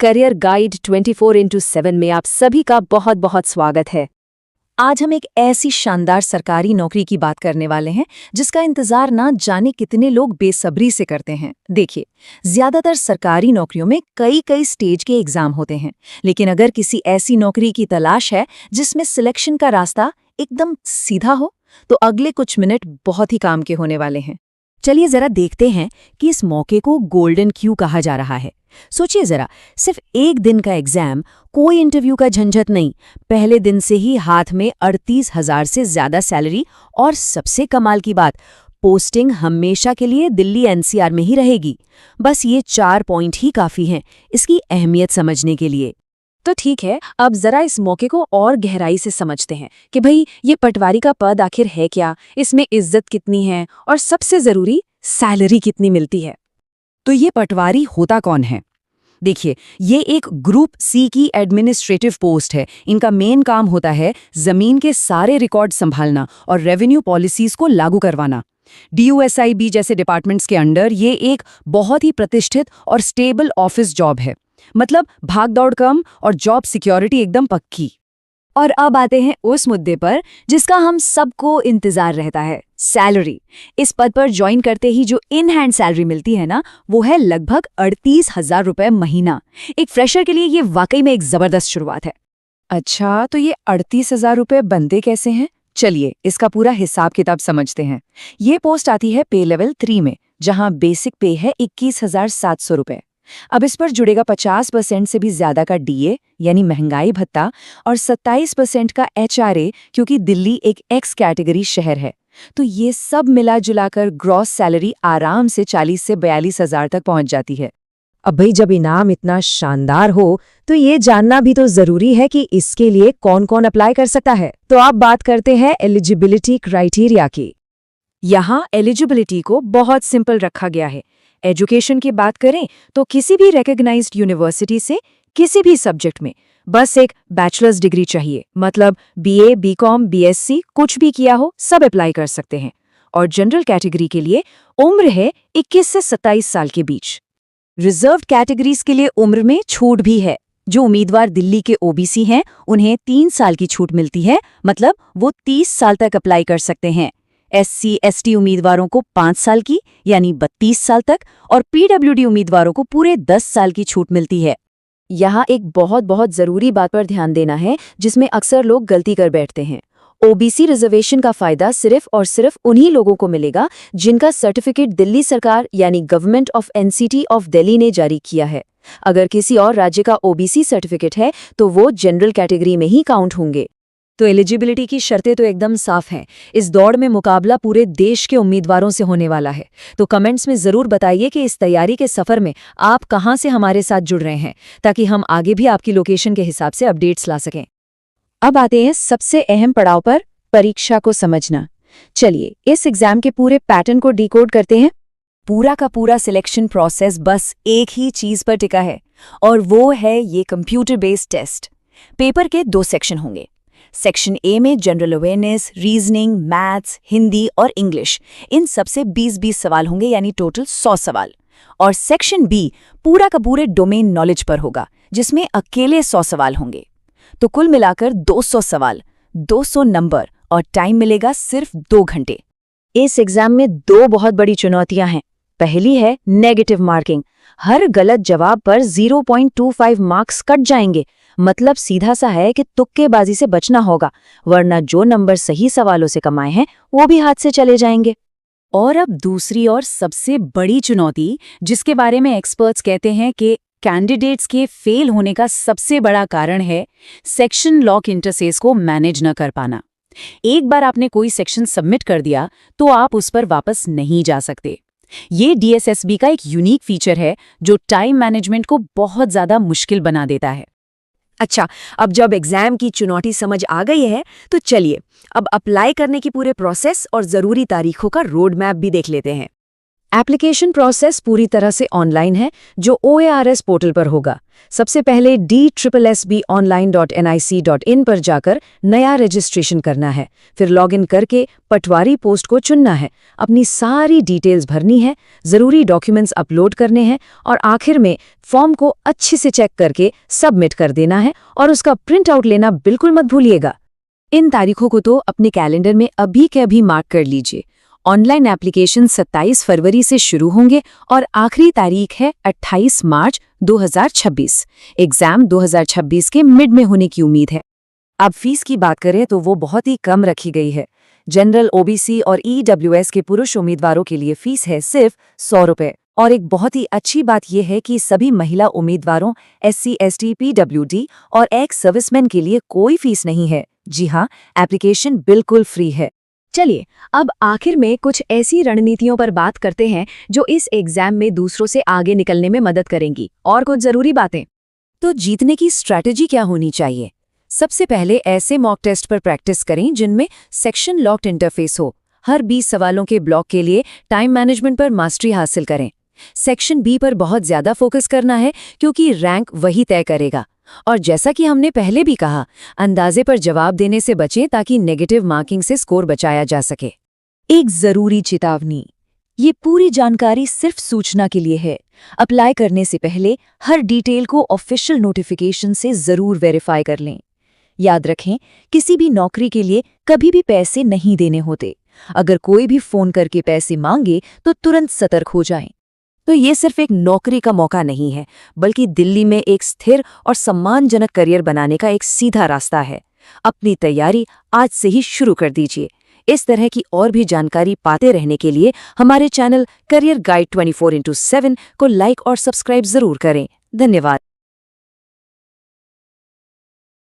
Career guide 24x7 में आप सभी का बहुत बहुत स्वागत है। आज हम एक ऐसी शानदार सरकारी नौकरी की बात करने वाले हैं जिसका इंतजार ना जाने कितने लोग बेसब्री से करते हैं। देखिए, ज्यादातर सरकारी नौकरियों में कई स्टेज के एग्जाम होते हैं, लेकिन अगर किसी ऐसी नौकरी की तलाश है जिसमें सिलेक्शन का रास्ता एकदम सीधा हो, तो अगले कुछ मिनट बहुत ही काम के होने वाले हैं। चलिए जरा देखते हैं कि इस मौके को गोल्डन क्यों कहा जा रहा है। सोचिए जरा, सिर्फ एक दिन का एग्जाम, कोई इंटरव्यू का झंझट नहीं, पहले दिन से ही हाथ में 38,000 से ज्यादा सैलरी, और सबसे कमाल की बात, पोस्टिंग हमेशा के लिए दिल्ली एनसीआर में ही रहेगी। बस ये 4 पॉइंट ही काफी हैं इसकी अहमियत समझने के लिए। तो ठीक है, अब जरा इस मौके को और गहराई से समझते हैं कि भाई ये पटवारी का पद आखिर है क्या, इसमें इज्जत कितनी है और सबसे जरूरी सैलरी कितनी मिलती है। तो ये पटवारी होता कौन है? देखिए, ये एक ग्रुप सी की एडमिनिस्ट्रेटिव पोस्ट है। इनका मेन काम होता है जमीन के सारे रिकॉर्ड संभालना और रेवेन्यू पॉलिसीज को लागू करवाना। DUSIB जैसे डिपार्टमेंट्स के अंडर ये एक बहुत ही प्रतिष्ठित और स्टेबल ऑफिस जॉब है। मतलब भागदौड़ कम और जॉब सिक्योरिटी एकदम पक्की। और अब आते हैं उस मुद्दे पर जिसका हम सबको इंतजार रहता है, सैलरी। इस पद पर ज्वाइन करते ही जो इन हैंड सैलरी मिलती है ना, वो है लगभग 38,000 रुपए महीना। एक फ्रेशर के लिए ये वाकई में एक जबरदस्त शुरुआत है। अच्छा, तो ये 38,000 रुपए बनते कैसे हैं? चलिए इसका पूरा हिसाब किताब समझते हैं। ये पोस्ट आती है पे लेवल 3 में, जहां बेसिक पे है 21,700 रुपए। अब इस पर जुड़ेगा 50% से भी ज्यादा का DA यानी महंगाई भत्ता, और 27% का HRA, क्योंकि दिल्ली एक एक्स कैटेगरी शहर है। तो ये सब मिला जुलाकर ग्रॉस सैलरी आराम से 40 से 42,000 तक पहुंच जाती है। अब भाई, जब इनाम इतना शानदार हो तो ये जानना भी तो जरूरी है कि इसके लिए कौन कौन अप्लाई कर सकता है। तो आप बात करते हैं एलिजिबिलिटी क्राइटेरिया की। यहाँ एलिजिबिलिटी को बहुत सिंपल रखा गया है। एजुकेशन की बात करें तो किसी भी रिकॉग्नाइज्ड यूनिवर्सिटी से किसी भी सब्जेक्ट में बस एक बैचलर्स डिग्री चाहिए। मतलब BA, BCom, BSc कुछ भी किया हो, सब अप्लाई कर सकते हैं। और जनरल कैटेगरी के लिए उम्र है 21 से 27 साल के बीच। रिजर्व्ड कैटेगरीज के लिए उम्र में छूट भी है। जो उम्मीदवार दिल्ली के OBC हैं, उन्हें 3 साल की छूट मिलती है। मतलब वो 30 साल तक अप्लाई कर सकते हैं। SC, ST उम्मीदवारों को 5 साल की यानी 32 साल तक, और PWD उम्मीदवारों को पूरे 10 साल की छूट मिलती है। यहाँ एक बहुत जरूरी बात पर ध्यान देना है जिसमें अक्सर लोग गलती कर बैठते हैं। OBC रिजर्वेशन का फायदा सिर्फ और सिर्फ उन्हीं लोगों को मिलेगा जिनका सर्टिफिकेट दिल्ली सरकार यानी government of NCT of Delhi ने जारी किया है। अगर किसी और राज्य का OBC सर्टिफिकेट है तो वो जनरल कैटेगरी में ही काउंट होंगे। तो एलिजिबिलिटी की शर्तें तो एकदम साफ हैं। इस दौड़ में मुकाबला पूरे देश के उम्मीदवारों से होने वाला है। तो कमेंट्स में जरूर बताइए कि इस तैयारी के सफर में आप कहां से हमारे साथ जुड़ रहे हैं, ताकि हम आगे भी आपकी लोकेशन के हिसाब से अपडेट्स ला सकें। अब आते हैं सबसे अहम पड़ाव पर, परीक्षा को समझना। चलिए इस एग्जाम के पूरे पैटर्न को डिकोड करते हैं। पूरा का पूरा सिलेक्शन प्रोसेस बस एक ही चीज पर टिका है, और वो है ये कंप्यूटर बेस्ड टेस्ट। पेपर के 2 सेक्शन होंगे। सेक्शन A में general awareness, reasoning, maths, Hindi और इंग्लिश, इन सबसे 20-20 सवाल होंगे, यानी टोटल 100 सवाल। और सेक्शन B पूरा का पूरे डोमेन नॉलेज पर होगा, जिसमें अकेले 100 सवाल होंगे। तो कुल मिलाकर 200 सवाल, 200 नंबर, और टाइम मिलेगा सिर्फ 2 घंटे। इस एग्जाम में 2 बहुत बड़ी चुनौतियां हैं। पहली है नेगेटिव मार्किंग। हर गलत जवाब पर 0.25 मार्क्स कट जाएंगे। मतलब सीधा सा है कि तुक्केबाजी से बचना होगा, वरना जो नंबर सही सवालों से कमाए हैं वो भी हाथ से चले जाएंगे। और अब दूसरी और सबसे बड़ी चुनौती, जिसके बारे में एक्सपर्ट्स कहते हैं कि कैंडिडेट्स के फेल होने का सबसे बड़ा कारण है, सेक्शन लॉक इंटरफेस को मैनेज न कर पाना। एक बार आपने कोई सेक्शन सबमिट कर दिया तो आप उस पर वापस नहीं जा सकते। ये DSSB का एक यूनिक फीचर है जो टाइम मैनेजमेंट को बहुत ज्यादा मुश्किल बना देता है। अच्छा, अब जब एग्जाम की चुनौती समझ आ गई है तो चलिए अब अप्लाई करने की पूरे प्रोसेस और जरूरी तारीखों का रोड मैप भी देख लेते हैं। एप्लीकेशन प्रोसेस पूरी तरह से ऑनलाइन है, जो OARS पोर्टल पर होगा। सबसे पहले DSSBonline.nic.in पर जाकर नया रजिस्ट्रेशन करना है। फिर लॉगिन करके पटवारी पोस्ट को चुनना है, अपनी सारी डिटेल्स भरनी है, ज़रूरी डॉक्यूमेंट्स अपलोड करने हैं और आखिर में फॉर्म को अच्छे से चेक करके सबमिट कर देना है और उसका प्रिंट आउट लेना बिल्कुल मत भूलिएगा। इन तारीखों को तो अपने कैलेंडर में अभी के अभी मार्क कर लीजिए। ऑनलाइन एप्लीकेशन 27 फरवरी से शुरू होंगे और आखिरी तारीख है 28 मार्च 2026। एग्जाम 2026 के मिड में होने की उम्मीद है। अब फीस की बात करें तो वो बहुत ही कम रखी गई है। जनरल, OBC और EWS के पुरुष उम्मीदवारों के लिए फीस है सिर्फ 100 रुपये। और एक बहुत ही अच्छी बात यह है कि सभी महिला उम्मीदवारों, SC, ST, PWD और एक्स सर्विसमैन के लिए कोई फीस नहीं है। जी हाँ, एप्लीकेशन बिल्कुल फ्री है। चलिए, अब आखिर में कुछ ऐसी रणनीतियों पर बात करते हैं जो इस एग्जाम में दूसरों से आगे निकलने में मदद करेंगी, और कुछ जरूरी बातें। तो जीतने की स्ट्रैटेजी क्या होनी चाहिए? सबसे पहले ऐसे मॉक टेस्ट पर प्रैक्टिस करें जिनमें सेक्शन लॉक्ड इंटरफेस हो। हर 20 सवालों के ब्लॉक के लिए टाइम मैनेजमेंट पर मास्टरी हासिल करें। सेक्शन बी पर बहुत ज्यादा फोकस करना है क्योंकि रैंक वही तय करेगा। और जैसा कि हमने पहले भी कहा, अंदाजे पर जवाब देने से बचें ताकि नेगेटिव मार्किंग से स्कोर बचाया जा सके। एक जरूरी चेतावनी, ये पूरी जानकारी सिर्फ सूचना के लिए है। अप्लाई करने से पहले हर डिटेल को ऑफिशियल नोटिफिकेशन से जरूर वेरीफाई कर लें। याद रखें, किसी भी नौकरी के लिए कभी भी पैसे नहीं देने होते। अगर कोई भी फोन करके पैसे मांगे तो तुरंत सतर्क हो जाएं। तो ये सिर्फ एक नौकरी का मौका नहीं है, बल्कि दिल्ली में एक स्थिर और सम्मानजनक करियर बनाने का एक सीधा रास्ता है। अपनी तैयारी आज से ही शुरू कर दीजिए। इस तरह की और भी जानकारी पाते रहने के लिए हमारे चैनल करियर गाइड 24x7 को लाइक और सब्सक्राइब जरूर करें। धन्यवाद।